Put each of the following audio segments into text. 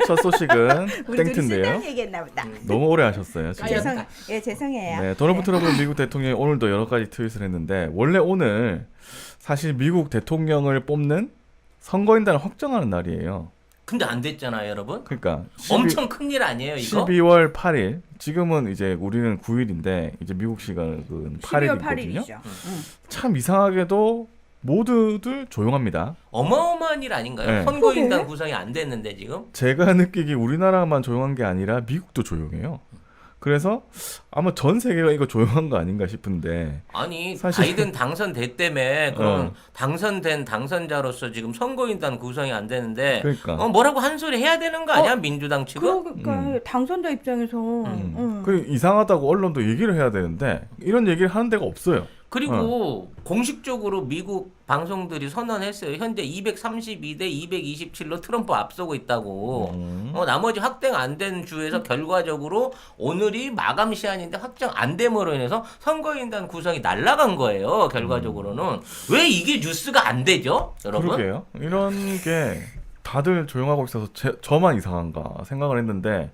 첫 소식은 우리 둘이 땡트인데요. 쓸데없는 얘기했나 보다. 너무 오래 하셨어요. 지금. 죄송해요. 네, 도널드 트럼프 미국 대통령이 오늘도 여러 가지 트윗을 했는데 원래 오늘 사실 미국 대통령을 뽑는 선거인단을 확정하는 날이에요. 근데 안 됐잖아요, 여러분. 그러니까 엄청 큰일 아니에요, 이거? 12월 8일. 지금은 이제 우리는 9일인데 이제 미국 시간은 12월 8일이거든요. 8일이죠. 참 이상하게도 모두들 조용합니다. 어마어마한 일 아닌가요? 네. 선거인단 그래? 구성이 안 됐는데 지금? 제가 느끼기 우리나라만 조용한 게 아니라 미국도 조용해요. 그래서 아마 전 세계가 이거 조용한 거 아닌가 싶은데 아니 사실- 바이든 당선됐다며 그럼 당선된 당선자로서 지금 선거인단 구성이 안 되는데 그러니까 뭐라고 한 소리 해야 되는 거 아니야 민주당 측은? 그러니까 당선자 입장에서 그 이상하다고 언론도 얘기를 해야 되는데 이런 얘기를 하는 데가 없어요. 그리고 공식적으로 미국 방송들이 선언했어요. 현재 232대 227로 트럼프 앞서고 있다고. 나머지 확정 안 된 주에서 결과적으로 오늘이 마감 시한인데 확정 안 됨으로 인해서 선거인단 구성이 날아간 거예요. 결과적으로는. 왜 이게 뉴스가 안 되죠? 여러분? 그러게요. 이런 게 다들 조용하고 있어서 저만 이상한가 생각을 했는데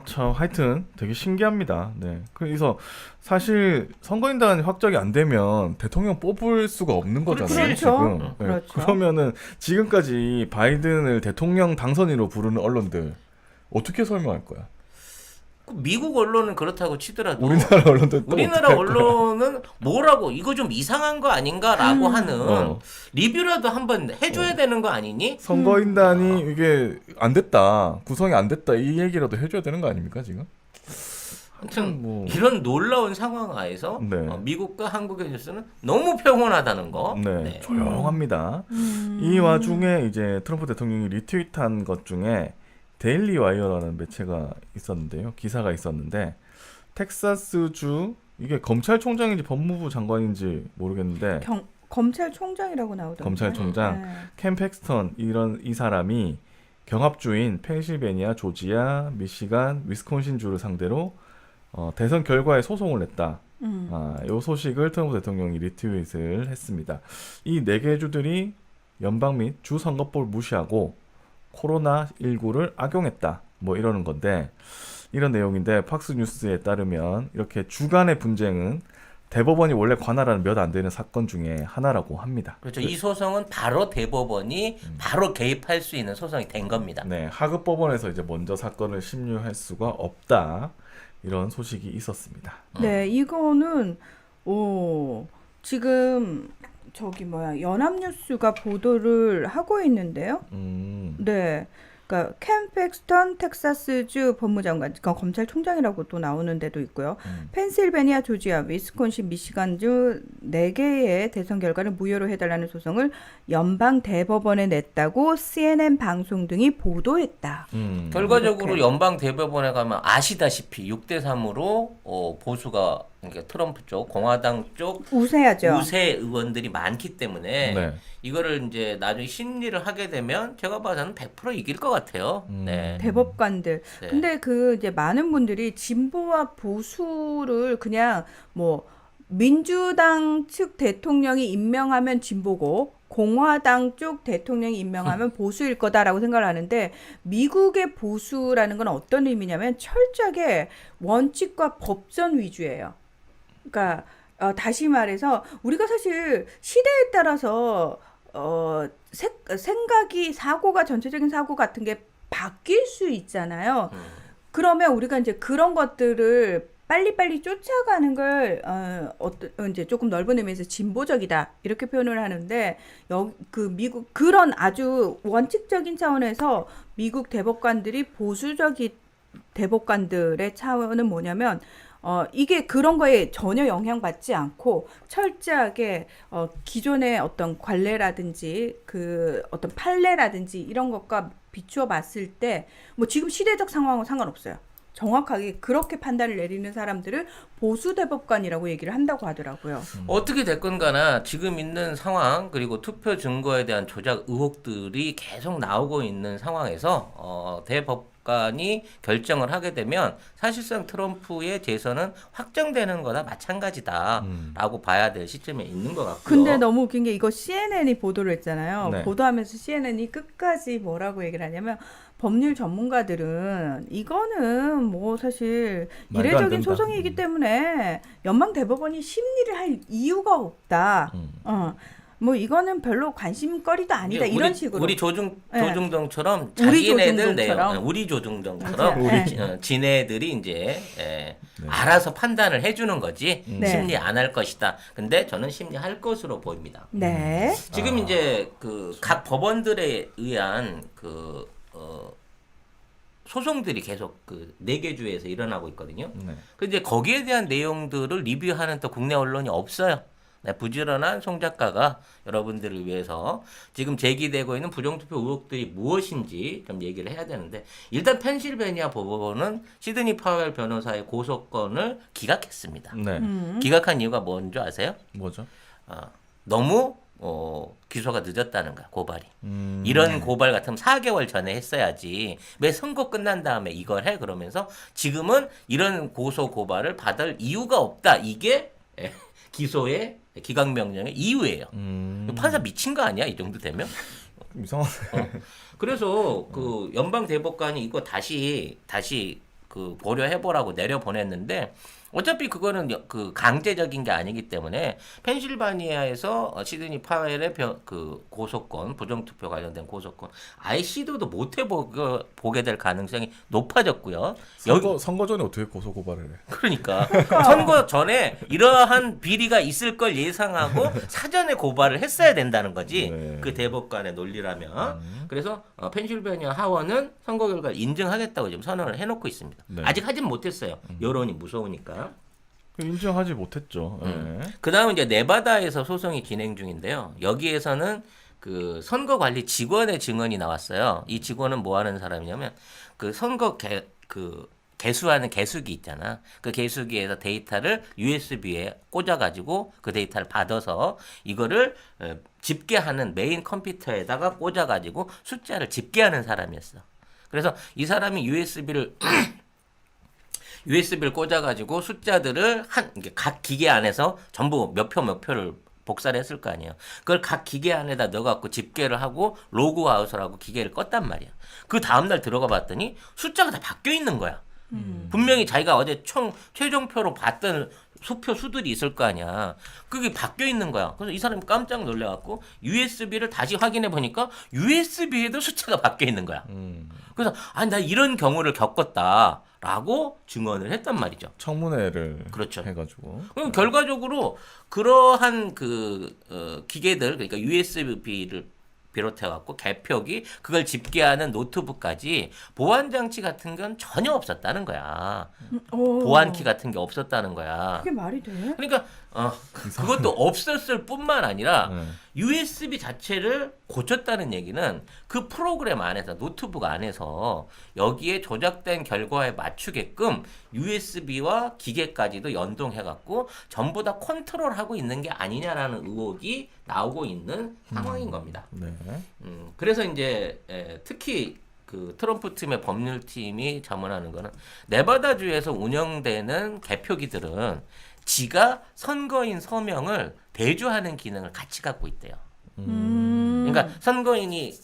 참 하여튼 되게 신기합니다. 네. 그래서 사실 선거인단 확정이 안 되면 대통령 뽑을 수가 없는 거잖아요. 그렇죠. 지금. 네. 그렇죠. 그러면은 지금까지 바이든을 대통령 당선인으로 부르는 언론들 어떻게 설명할 거야? 미국 언론은 그렇다고 치더라도 우리나라 언론들 또 우리나라 어떻게 할 거야? 언론은 뭐라고 이거 좀 이상한 거 아닌가라고 하는 리뷰라도 한번 해줘야 되는 거 아니니? 선거인단이 이게 안 됐다, 구성이 안 됐다 이 얘기라도 해줘야 되는 거 아닙니까 지금? 아무튼 뭐. 이런 놀라운 상황 하에서 네. 미국과 한국의 뉴스는 너무 평온하다는 거. 네, 조용합니다. 이 와중에 이제 트럼프 대통령이 리트윗한 것 중에 데일리 와이어라는 매체가 있었는데요. 기사가 있었는데 텍사스주 이게 검찰총장인지 법무부 장관인지 모르겠는데 검찰총장이라고 나오더라고요. 검찰총장 네. 캠 팩스턴 이 사람이 경합주인 펜실베니아, 조지아, 미시간, 위스콘신 주를 상대로 대선 결과에 소송을 냈다. 이 소식을 트럼프 대통령이 리트윗을 했습니다. 이 4개 주들이 연방 및 주 선거법을 무시하고 코로나19를 악용했다. 뭐 이러는 건데 이런 내용인데 팍스뉴스에 따르면 이렇게 주간의 분쟁은 대법원이 원래 관할하는 몇 안 되는 사건 중에 하나라고 합니다. 그렇죠. 이 소송은 바로 대법원이 바로 개입할 수 있는 소송이 된 겁니다. 네, 하급 법원에서 이제 먼저 사건을 심리할 수가 없다. 이런 소식이 있었습니다. 네, 이거는 지금 연합뉴스가 보도를 하고 있는데요. 네, 그러니까 캠 팩스턴 텍사스주 법무장관, 그러니까 검찰총장이라고 또 나오는 데도 있고요. 펜실베니아, 조지아, 위스콘신, 미시간주 4개의 대선 결과를 무효로 해달라는 소송을 연방 대법원에 냈다고 CNN 방송 등이 보도했다. 결과적으로 연방 대법원에 가면 아시다시피 6대3으로 보수가 그러니까 트럼프 쪽, 공화당 쪽 우세하죠. 우세 의원들이 많기 때문에 네. 이거를 이제 나중에 심리를 하게 되면 제가 봐서는 100% 이길 것 같아요. 네. 대법관들. 네. 근데 이제 많은 분들이 진보와 보수를 그냥 민주당 측 대통령이 임명하면 진보고 공화당 쪽 대통령이 임명하면 보수일 거다라고 생각을 하는데 미국의 보수라는 건 어떤 의미냐면 철저하게 원칙과 법전 위주예요. 그러니까 다시 말해서 우리가 사실 시대에 따라서 생각이 사고가 전체적인 사고 같은 게 바뀔 수 있잖아요. 그러면 우리가 이제 그런 것들을 빨리빨리 쫓아가는 걸 이제 조금 넓은 의미에서 진보적이다 이렇게 표현을 하는데 미국 그런 아주 원칙적인 차원에서 미국 대법관들이 보수적인 대법관들의 차원은 뭐냐면 이게 그런 거에 전혀 영향받지 않고 철저하게 기존의 어떤 관례라든지 어떤 판례라든지 이런 것과 비추어 봤을 때 뭐 지금 시대적 상황은 상관없어요. 정확하게 그렇게 판단을 내리는 사람들을 보수 대법관이라고 얘기를 한다고 하더라고요. 어떻게 됐건 간에 지금 있는 상황 그리고 투표 증거에 대한 조작 의혹들이 계속 나오고 있는 상황에서 대법관이 결정을 하게 되면 사실상 트럼프의 재선은 확정되는 거나 마찬가지다라고 봐야 될 시점에 있는 것 같고요. 근데 너무 웃긴 게 이거 CNN이 보도를 했잖아요. 네. 보도하면서 CNN이 끝까지 뭐라고 얘기를 하냐면 법률 전문가들은 이거는 뭐 사실 말도 안 이례적인 된다. 소송이기 때문에 연방 대법원이 심리를 할 이유가 없다. 뭐 이거는 별로 관심거리도 아니다. 이게 이런 식으로. 우리 네. 조중동처럼 우리 자기네들 조중동처럼. 내용, 우리 조중동처럼 맞아요. 네. 지네들이 이제 알아서 판단을 해주는 거지 네. 심리 안 할 것이다. 근데 저는 심리할 것으로 보입니다. 네. 지금 이제 그 각 법원들에 의한 그 소송들이 계속 그 4개 주에서 일어나고 있거든요. 네. 근데 거기에 대한 내용들을 리뷰하는 또 국내 언론이 없어요. 네, 부지런한 송 작가가 여러분들을 위해서 지금 제기되고 있는 부정투표 의혹들이 무엇인지 좀 얘기를 해야 되는데 일단 펜실베니아 법원은 시드니 파웰 변호사의 고소권을 기각했습니다. 네. 기각한 이유가 뭔지 아세요? 뭐죠? 너무 기소가 늦었다는 거야, 고발이. 이런 고발 같으면 4개월 전에 했어야지. 왜 선거 끝난 다음에 이걸 해? 그러면서 지금은 이런 고소 고발을 받을 이유가 없다. 이게 기소의 기각 명령의 이유예요. 판사 미친 거 아니야? 이 정도 되면? 이상하네. 그래서 그 연방 대법관이 이거 다시 그 고려해보라고 내려보냈는데 어차피 그거는 그 강제적인 게 아니기 때문에 펜실바니아에서 시드니 파웰의 그 고소권 부정투표 관련된 고소권 아예 시도도 못 해보게 될 가능성이 높아졌고요. 선거 전에 어떻게 고소 고발을 해? 그러니까 선거 전에 이러한 비리가 있을 걸 예상하고 사전에 고발을 했어야 된다는 거지. 네. 그 대법관의 논리라면. 그래서 펜실베니아 하원은 선거 결과를 인증하겠다고 지금 선언을 해놓고 있습니다. 네. 아직 하진 못했어요. 여론이 무서우니까. 인정하지 못했죠. 네. 그다음 이제 네바다에서 소송이 진행 중인데요. 여기에서는 그 선거관리 직원의 증언이 나왔어요. 이 직원은 뭐 하는 사람이냐면 그 선거 개수하는 개수기 있잖아. 그 개수기에서 데이터를 USB에 꽂아가지고 그 데이터를 받아서 이거를 집계하는 메인 컴퓨터에다가 꽂아가지고 숫자를 집계하는 사람이었어. 그래서 이 사람이 USB를 꽂아가지고 숫자들을 각 기계 안에서 전부 몇 표를 복사를 했을 거 아니에요. 그걸 각 기계 안에다 넣어갖고 집계를 하고 로그아웃을 하고 기계를 껐단 말이야. 그 다음날 들어가 봤더니 숫자가 다 바뀌어 있는 거야. 분명히 자기가 어제 최종표로 봤던 수표 수들이 있을 거 아니야. 그게 바뀌어 있는 거야. 그래서 이 사람이 깜짝 놀래갖고 USB를 다시 확인해 보니까 USB에도 숫자가 바뀌어 있는 거야. 그래서 나 이런 경우를 겪었다라고 증언을 했단 말이죠. 청문회를 그렇죠. 해가지고. 그럼 결과적으로 그러한 기계들 그러니까 USB를 비롯해갖고 개표기 그걸 집계하는 노트북까지 보안 장치 같은 건 전혀 없었다는 거야. 보안키 같은 게 없었다는 거야. 그게 말이 돼? 그러니까 그것도 없었을 뿐만 아니라 네. USB 자체를 고쳤다는 얘기는 그 프로그램 안에서 노트북 안에서 여기에 조작된 결과에 맞추게끔 USB와 기계까지도 연동해갖고 전부 다 컨트롤하고 있는 게 아니냐라는 의혹이 나오고 있는 상황인 겁니다. 네. 그래서 이제 특히 그 트럼프 팀의 법률팀이 자문하는 거는 네바다주에서 운영되는 개표기들은 지가 선거인 서명을 대조하는 기능을 같이 갖고 있대요. 그러니까 선거인이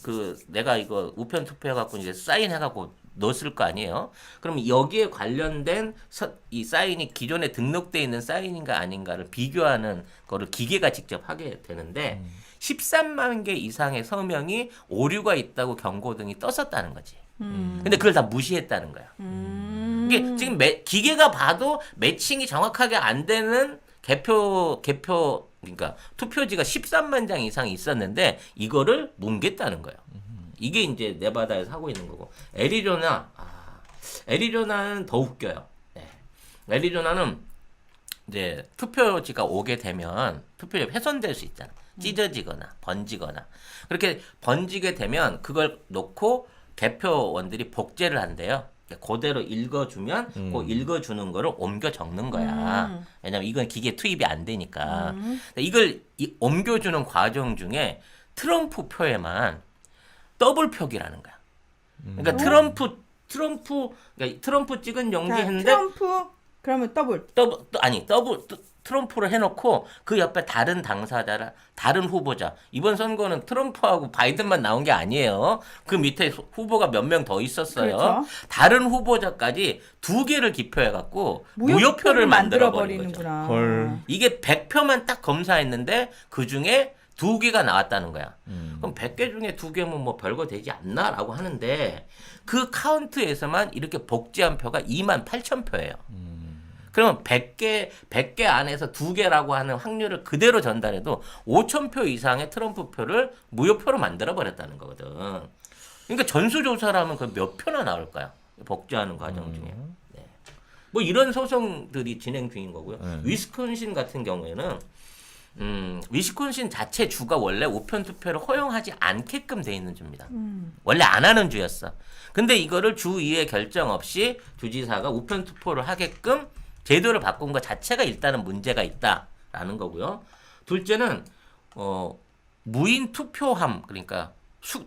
내가 이거 우편 투표해갖고 이제 사인해갖고 넣었을 거 아니에요. 그럼 여기에 관련된 이 사인이 기존에 등록돼 있는 사인인가 아닌가를 비교하는 거를 기계가 직접 하게 되는데 13만 개 이상의 서명이 오류가 있다고 경고등이 떴었다는 거지. 근데 그걸 다 무시했다는 거야. 이게 지금 기계가 봐도 매칭이 정확하게 안 되는 개표 그러니까 투표지가 13만 장 이상 있었는데 이거를 뭉갰다는 거예요. 이게 이제 네바다에서 하고 있는 거고 애리조나는 더 웃겨요. 네. 애리조나는 이제 투표지가 오게 되면 투표지 훼손될 수 있잖아. 찢어지거나 번지거나 그렇게 번지게 되면 그걸 놓고 개표원들이 복제를 한대요. 그대로 읽어주면 그 읽어주는 거를 옮겨 적는 거야. 왜냐면 이건 기계 투입이 안 되니까. 이걸 옮겨주는 과정 중에 트럼프 표에만 더블 표기라는 거야. 그러니까 그러니까 트럼프 찍은 용지인데 트럼프 그러면 더블. 트럼프를 해놓고 그 옆에 다른 당사자, 다른 후보자. 이번 선거는 트럼프하고 바이든만 나온 게 아니에요. 그 밑에 후보가 몇 명 더 있었어요. 그렇죠. 다른 후보자까지 2개를 기표해갖고 무효표를 만들어버리는 거죠. 헐. 이게 100표만 딱 검사했는데 그 중에 2개가 나왔다는 거야. 그럼 100개 중에 2개면 뭐 별거 되지 않나라고 하는데 그 카운트에서만 이렇게 복제한 표가 28,000표예요. 그러면 100개 안에서 2개라고 하는 확률을 그대로 전달해도 5,000표 이상의 트럼프 표를 무효표로 만들어버렸다는 거거든. 그러니까 전수조사라면 그 몇 표나 나올까요? 복제하는 과정 중에. 네. 뭐 이런 소송들이 진행 중인 거고요. 위스콘신 같은 경우에는 위스콘신 자체 주가 원래 우편 투표를 허용하지 않게끔 돼 있는 주입니다. 원래 안 하는 주였어. 근데 이거를 주의회 결정 없이 주지사가 우편 투표를 하게끔 제도를 바꾼 것 자체가 일단은 문제가 있다라는 거고요. 둘째는 무인 투표함, 그러니까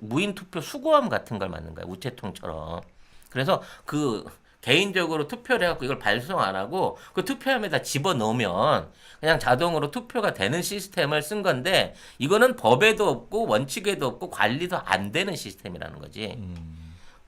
무인 투표 수거함 같은 걸 만든 거예요. 우체통처럼. 그래서 그 개인적으로 투표를 해갖고 이걸 발송 안 하고 그 투표함에다 집어넣으면 그냥 자동으로 투표가 되는 시스템을 쓴 건데 이거는 법에도 없고 원칙에도 없고 관리도 안 되는 시스템이라는 거지.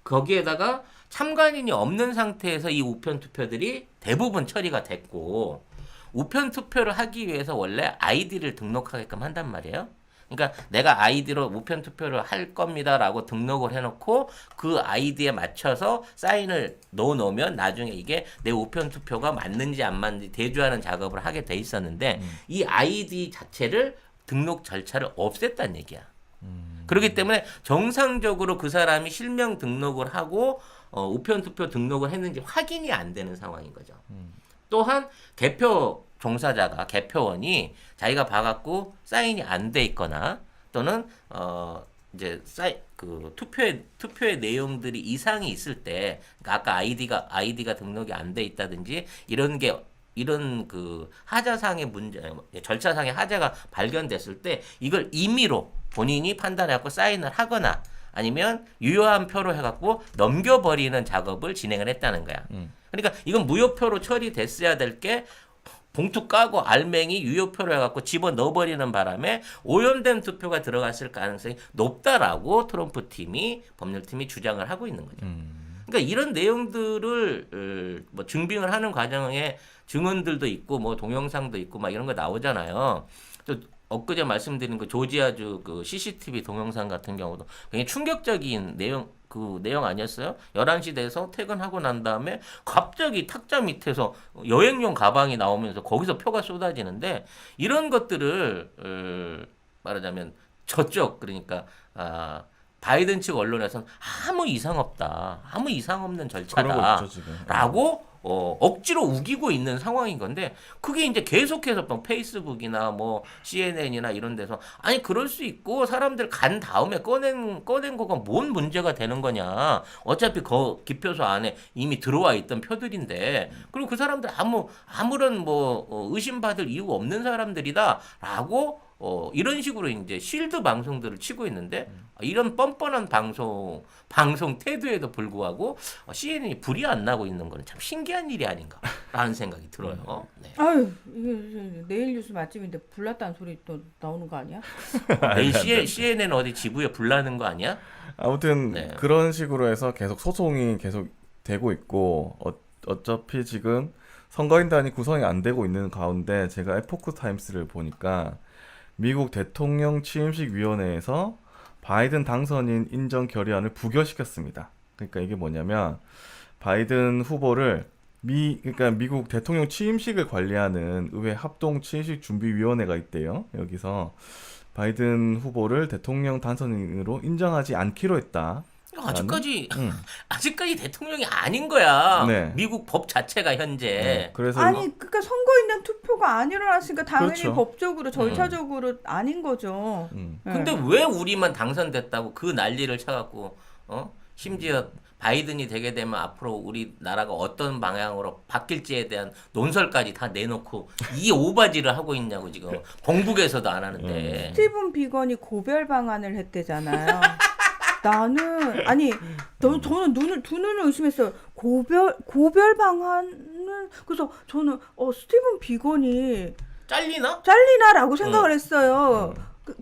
거기에다가 참관인이 없는 상태에서 이 우편 투표들이 대부분 처리가 됐고 우편 투표를 하기 위해서 원래 아이디를 등록하게끔 한단 말이에요. 그러니까 내가 아이디로 우편 투표를 할 겁니다라고 등록을 해놓고 그 아이디에 맞춰서 사인을 넣어놓으면 나중에 이게 내 우편 투표가 맞는지 안 맞는지 대조하는 작업을 하게 돼 있었는데 이 아이디 자체를 등록 절차를 없앴다는 얘기야. 그렇기 때문에 정상적으로 그 사람이 실명 등록을 하고 우편 투표 등록을 했는지 확인이 안 되는 상황인 거죠. 또한 개표 종사자가 개표원이 자기가 봐갖고 사인이 안 돼 있거나 또는 이제 그 투표의 내용들이 이상이 있을 때 그러니까 아까 아이디가 등록이 안 돼 있다든지 이런 그 하자상의 문제, 절차상의 하자가 발견됐을 때 이걸 임의로 본인이 판단해갖고 사인을 하거나 아니면 유효한 표로 해갖고 넘겨버리는 작업을 진행을 했다는 거야. 그러니까 이건 무효표로 처리됐어야 될 게 봉투 까고 알맹이 유효표로 해갖고 집어 넣어버리는 바람에 오염된 투표가 들어갔을 가능성이 높다라고 트럼프 팀이 법률팀이 주장을 하고 있는 거죠. 그러니까 이런 내용들을 뭐 증빙을 하는 과정에 증언들도 있고 뭐 동영상도 있고 막 이런 거 나오잖아요. 또 엊그제 말씀드린 그 조지아주 그 CCTV 동영상 같은 경우도 굉장히 충격적인 내용 아니었어요? 11시 돼서 퇴근하고 난 다음에 갑자기 탁자 밑에서 여행용 가방이 나오면서 거기서 표가 쏟아지는데 이런 것들을 말하자면 저쪽 그러니까 바이든 측 언론에서는 아무 이상 없다. 아무 이상 없는 절차다라고 억지로 우기고 있는 상황인 건데 그게 이제 계속해서 뭐 페이스북이나 뭐 CNN이나 이런 데서 아니 그럴 수 있고 사람들 간 다음에 꺼낸 거가 뭔 문제가 되는 거냐. 어차피 기표소 안에 이미 들어와 있던 표들인데 그리고 그 사람들 아무런 뭐 의심받을 이유가 없는 사람들이다라고 이런 식으로 이제 쉴드 방송들을 치고 있는데 이런 뻔뻔한 방송 태도에도 불구하고 CNN이 불이 안 나고 있는 건 참 신기한 일이 아닌가라는 생각이 들어요. 네. 아유, 이게 내일 뉴스 맛집인데 불났다는 소리 또 나오는 거 아니야? 내일 CNN 어디 지부에 불 나는 거 아니야? 아무튼 네. 그런 식으로 해서 계속 소송이 계속 되고 있고 어차피 지금 선거인단이 구성이 안 되고 있는 가운데 제가 에포크 타임스를 보니까 미국 대통령 취임식 위원회에서 바이든 당선인 인정 결의안을 부결시켰습니다. 그러니까 이게 뭐냐면 바이든 후보를 그러니까 미국 대통령 취임식을 관리하는 의회 합동 취임식 준비위원회가 있대요. 여기서 바이든 후보를 대통령 당선인으로 인정하지 않기로 했다. 아직까지 대통령이 아닌 거야. 네. 미국 법 자체가 현재. 그래서 그러니까 선거인단 투표가 안 일어났으니까 당연히 그렇죠. 법적으로 절차적으로 아닌 거죠. 네. 근데 왜 우리만 당선됐다고 그 난리를 쳐갖고 심지어 바이든이 되게 되면 앞으로 우리나라가 어떤 방향으로 바뀔지에 대한 논설까지 다 내놓고 이 오바지를 하고 있냐고 지금 공북에서도 안 하는데. 스티븐 비건이 고별 방안을 했대잖아요. 나는 아니 저는 두 눈을 의심했어요. 고별 방안을 그래서 저는 스티븐 비건이 잘리나라고 생각을 했어요.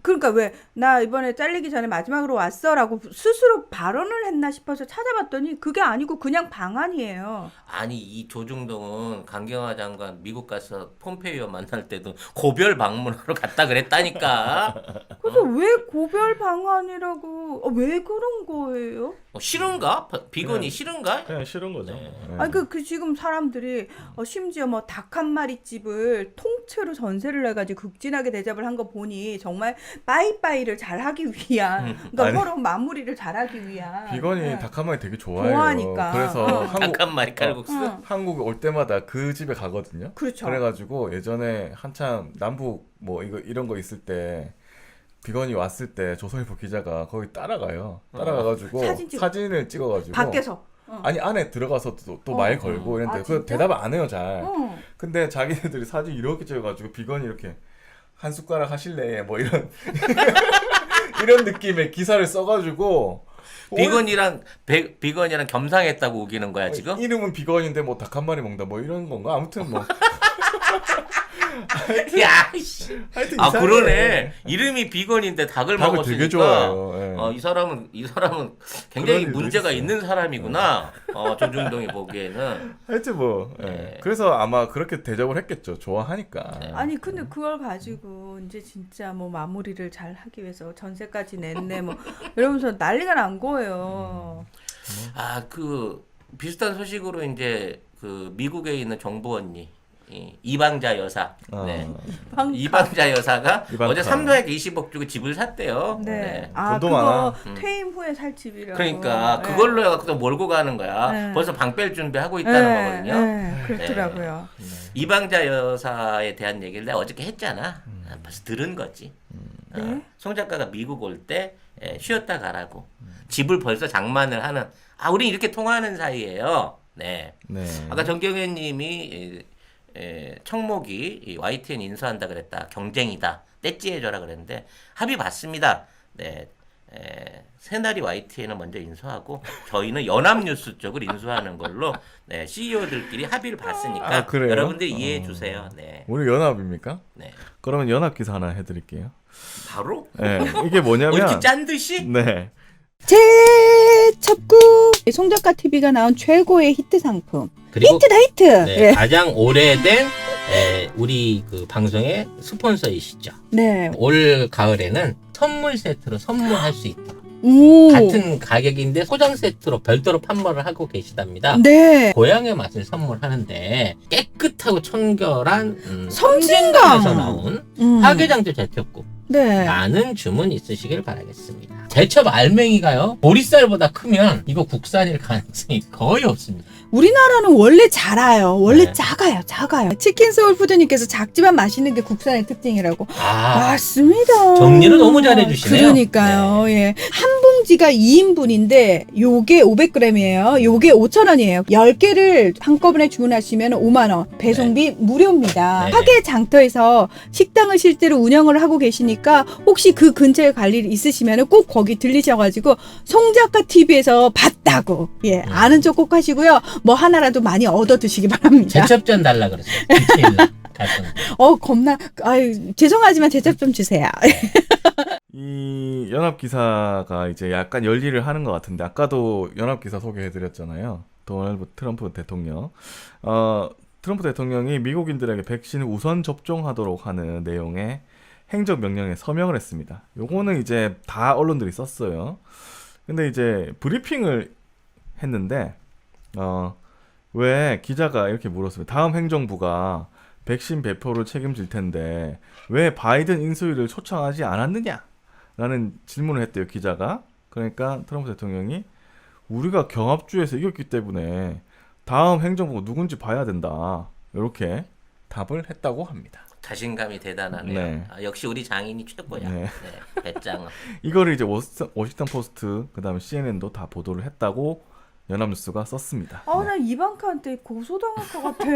그러니까 왜 나 이번에 잘리기 전에 마지막으로 왔어라고 스스로 발언을 했나 싶어서 찾아봤더니 그게 아니고 그냥 방안이에요. 아니 이 조중동은 강경화 장관 미국 가서 폼페이오 만날 때도 고별 방문하러 갔다 그랬다니까. 그래서 왜 고별 방안이라고 왜 그런 거예요? 싫은가? 비건이 싫은가? 그냥 싫은 거죠. 네. 네. 아니 그 지금 사람들이 심지어 뭐 닭 한 마리 집을 통째로 전세를 해가지고 극진하게 대접을 한 거 보니 정말 빠이빠이를 잘하기 위한 그러니까 아니. 서로 마무리를 잘하기 위한 비건이 네. 닭 한 마리 되게 좋아해요. 좋아하니까. 그래서 닭 한 마리 칼국수. 한국에 올 때마다 그 집에 가거든요. 그렇죠. 그래가지고 예전에 한참 남북 뭐 이런 거 있을 때 비건이 왔을 때 조선일보 기자가 거기 따라가요. 따라가가지고 사진을 찍어가지고 밖에서 아니 안에 들어가서 또 말 걸고 이랬는데 아, 그 진짜? 대답 안 해요 잘. 어. 근데 자기네들이 사진 이렇게 찍어가지고 비건이 이렇게 한 숟가락 하실래 뭐 이런 이런 느낌의 기사를 써가지고 비건이랑 겸상했다고 우기는 거야 지금? 이름은 비건인데 뭐 닭 한 마리 먹는다 뭐 이런 건가 아무튼 뭐 야, 씨. 하여튼 아 이상해. 그러네. 이름이 비건인데 닭을 닭을 먹었으니까. 되게 좋아해요. 예. 이 사람은 그런 굉장히 일도 문제가 있어요. 있는 사람이구나. 조중동이 보기에는. 하여튼 뭐 예. 네. 그래서 아마 그렇게 대접을 했겠죠. 좋아하니까. 아니 근데 그걸 가지고 이제 진짜 뭐 마무리를 잘 하기 위해서 전세까지 냈네 뭐 이러면서 난리가 난 거예요. 그 비슷한 소식으로 이제 그 미국에 있는 정부 언니 이방자 여사. 네. 이방자 여사가 이방카. 어제 300억 20억 주고 집을 샀대요. 네. 돈도 그거 많아. 퇴임 후에 살 집이라고. 그러니까 네. 그걸로 해갖고 몰고 가는 거야. 네. 벌써 방 뺄 준비하고 있다는 거거든요. 네, 그렇더라고요. 이방자 여사에 대한 얘기를 내가 어저께 했잖아. 벌써 들은 거지. 네? 송 작가가 미국 올 때 쉬었다 가라고. 집을 벌써 장만을 하는. 우리 이렇게 통화하는 사이예요. 네. 네. 아까 정경현님이 청목이 이 YTN 인수한다 그랬다. 경쟁이다. 떼찌해줘라 그랬는데 합의 봤습니다. 네. 새날이 YTN은 먼저 인수하고 저희는 연합뉴스 쪽을 인수하는 걸로 네, CEO들끼리 합의를 봤으니까 그래요? 여러분들 이해해 주세요. 네. 오늘 연합입니까? 네. 그러면 연합 기사 하나 해드릴게요. 바로? 네. 이게 뭐냐면 이렇게 짠 듯이? 네. 재첩구 송작가 TV가 나온 최고의 히트 상품. 그리고 히트다 히트. 네, 네. 가장 오래된 우리 그 방송의 스폰서이시죠. 네. 올 가을에는 선물 세트로 선물할 수 있다. 오. 같은 가격인데 소장 세트로 별도로 판매를 하고 계시답니다. 네. 고향의 맛을 선물하는데 깨끗하고 청결한 섬진강. 섬진강에서 나온 음. 화개장조 제첩국 네. 많은 주문 있으시길 바라겠습니다. 제첩 알맹이가요 보리쌀보다 크면 이거 국산일 가능성이 거의 없습니다. 우리나라는 원래 작아요. 원래 네. 작아요. 치킨 소울푸드님께서 작지만 맛있는 게 국산의 특징이라고. 맞습니다. 정리를 너무 잘해주시네요. 그러니까요. 예. 한 봉지가 2인분인데 요게 500g이에요. 요게 5,000원이에요. 10개를 한꺼번에 주문하시면 5만 원. 배송비 무료입니다. 네. 화계 장터에서 식당을 실제로 운영을 하고 계시니까 혹시 그 근처에 갈 일 있으시면 꼭 거기 들리셔가지고 송작가 TV에서 봤다고 아는 척 꼭 하시고요. 뭐 하나라도 많이 얻어 드시기 바랍니다. 제첩전 달라 그랬어요. 디테일로 갈거는. 겁나. 아유, 죄송하지만 제첩 좀 주세요. 이 연합 기사가 이제 약간 열일을 하는 것 같은데 아까도 연합 기사 소개해드렸잖아요. 도널드 트럼프 대통령. 트럼프 대통령이 미국인들에게 백신을 우선 접종하도록 하는 내용의 행정 명령에 서명을 했습니다. 요거는 이제 다 언론들이 썼어요. 근데 이제 브리핑을 했는데 왜 기자가 이렇게 물었습니다. 다음 행정부가 백신 배포를 책임질 텐데 왜 바이든 인수위를 초청하지 않았느냐? 라는 질문을 했대요, 기자가. 그러니까 트럼프 대통령이 우리가 경합주에서 이겼기 때문에 다음 행정부가 누군지 봐야 된다. 이렇게 답을 했다고 합니다. 자신감이 대단하네요. 네. 아, 역시 우리 장인이 최고야. 네. 네, 배짱. 이거를 이제 워싱턴 포스트 그다음에 CNN도 다 보도를 했다고 연합뉴스가 썼습니다. 네. 나 이방카한테 고소당할 것 같아.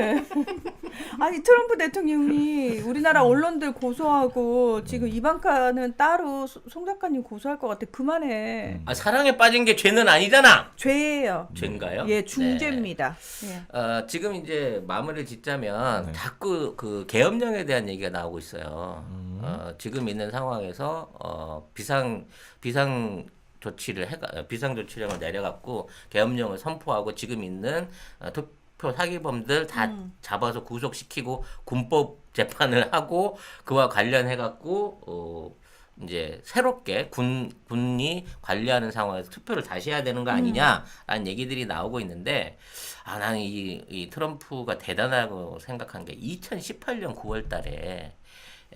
아니 트럼프 대통령이 우리나라 언론들 고소하고 지금 이방카는 따로 송 작가님 고소할 것 같아. 그만해. 아, 사랑에 빠진 게 죄는 아니잖아. 죄예요. 죄인가요? 예, 중죄입니다. 예. 지금 이제 마무리를 짓자면 네. 자꾸 그 계엄령에 대한 얘기가 나오고 있어요. 지금 있는 상황에서 비상 조치령을 내려갖고 계엄령을 선포하고 지금 있는 투표 사기범들 다 잡아서 구속시키고 군법 재판을 하고 그와 관련해갖고 이제 새롭게 군이 관리하는 상황에서 투표를 다시 해야 되는 거 아니냐라는 얘기들이 나오고 있는데 나는 이 트럼프가 대단하다고 생각한 게 2018년 9월달에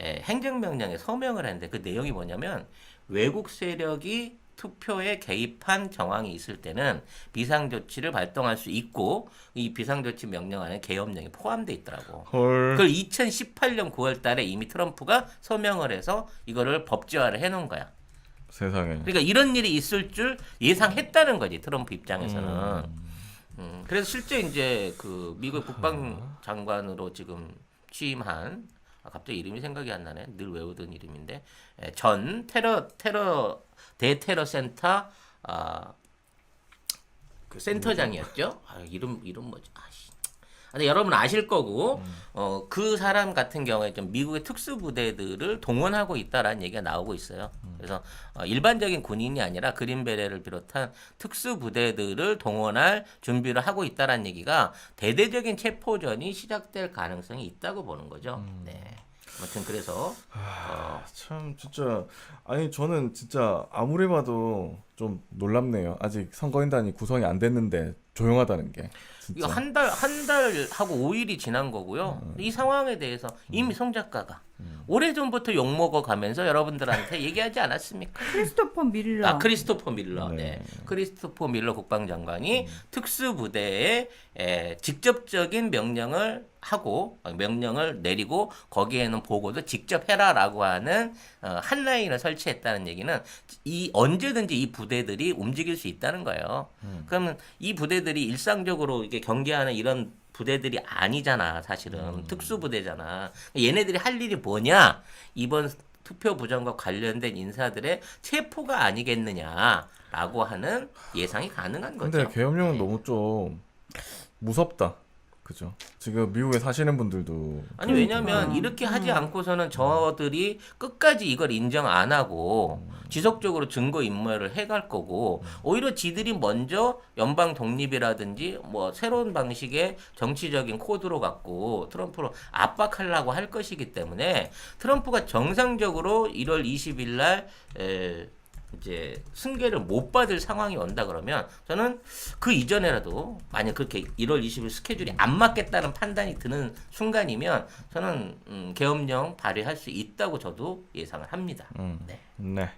행정명령에 서명을 했는데 그 내용이 뭐냐면 외국 세력이 투표에 개입한 정황이 있을 때는 비상조치를 발동할 수 있고 이 비상조치 명령 안에 계엄령이 포함되어 있더라고. 헐. 그걸 2018년 9월 달에 이미 트럼프가 서명을 해서 이거를 법제화를 해놓은 거야. 세상에. 그러니까 이런 일이 있을 줄 예상했다는 거지, 트럼프 입장에서는. 그래서 실제 이제 그 미국 국방장관으로 지금 취임한 갑자기 이름이 생각이 안 나네. 늘 외우던 이름인데 전 대테러 센터 그 센터장이었죠. 이름 뭐지? 근데 여러분 아실 거고 그 사람 같은 경우에 좀 미국의 특수부대들을 동원하고 있다라는 얘기가 나오고 있어요. 그래서 일반적인 군인이 아니라 그린베레를 비롯한 특수부대들을 동원할 준비를 하고 있다라는 얘기가 대대적인 체포전이 시작될 가능성이 있다고 보는 거죠. 네. 아무튼 그래서 참 진짜 아니 저는 진짜 아무리 봐도 좀 놀랍네요. 아직 선거인단이 구성이 안 됐는데 조용하다는 게. 진짜. 이거 한 달 하고 5일이 지난 거고요. 이 상황에 대해서 이미 송 작가가 오래전부터 욕먹어 가면서 여러분들한테 얘기하지 않았습니까? 크리스토퍼 밀러. 크리스토퍼 밀러. 네. 네. 크리스토퍼 밀러 국방장관이 특수부대에 직접적인 명령을 내리고 거기에는 보고도 직접 해라라고 하는 한 라인을 설치했다는 얘기는 언제든지 이 부대들이 움직일 수 있다는 거예요. 그러면 이 부대들이 일상적으로 이게 경계하는 이런 부대들이 아니잖아, 사실은. 특수부대잖아. 얘네들이 할 일이 뭐냐? 이번 투표 부정과 관련된 인사들의 체포가 아니겠느냐라고 하는 예상이 가능한 거죠. 근데 계엄령은 네. 너무 좀 무섭다. 그죠? 지금 미국에 사시는 분들도 아니 왜냐면 이렇게 하지 않고서는 저들이 끝까지 이걸 인정 안 하고 지속적으로 증거 인멸을 해갈 거고 오히려 지들이 먼저 연방 독립이라든지 뭐 새로운 방식의 정치적인 코드로 갖고 트럼프로 압박하려고 할 것이기 때문에 트럼프가 정상적으로 1월 20일 날 이제 승계를 못 받을 상황이 온다 그러면 저는 그 이전에라도 만약 그렇게 1월 20일 스케줄이 안 맞겠다는 판단이 드는 순간이면 저는 계엄령 발의할 수 있다고 저도 예상을 합니다. 네.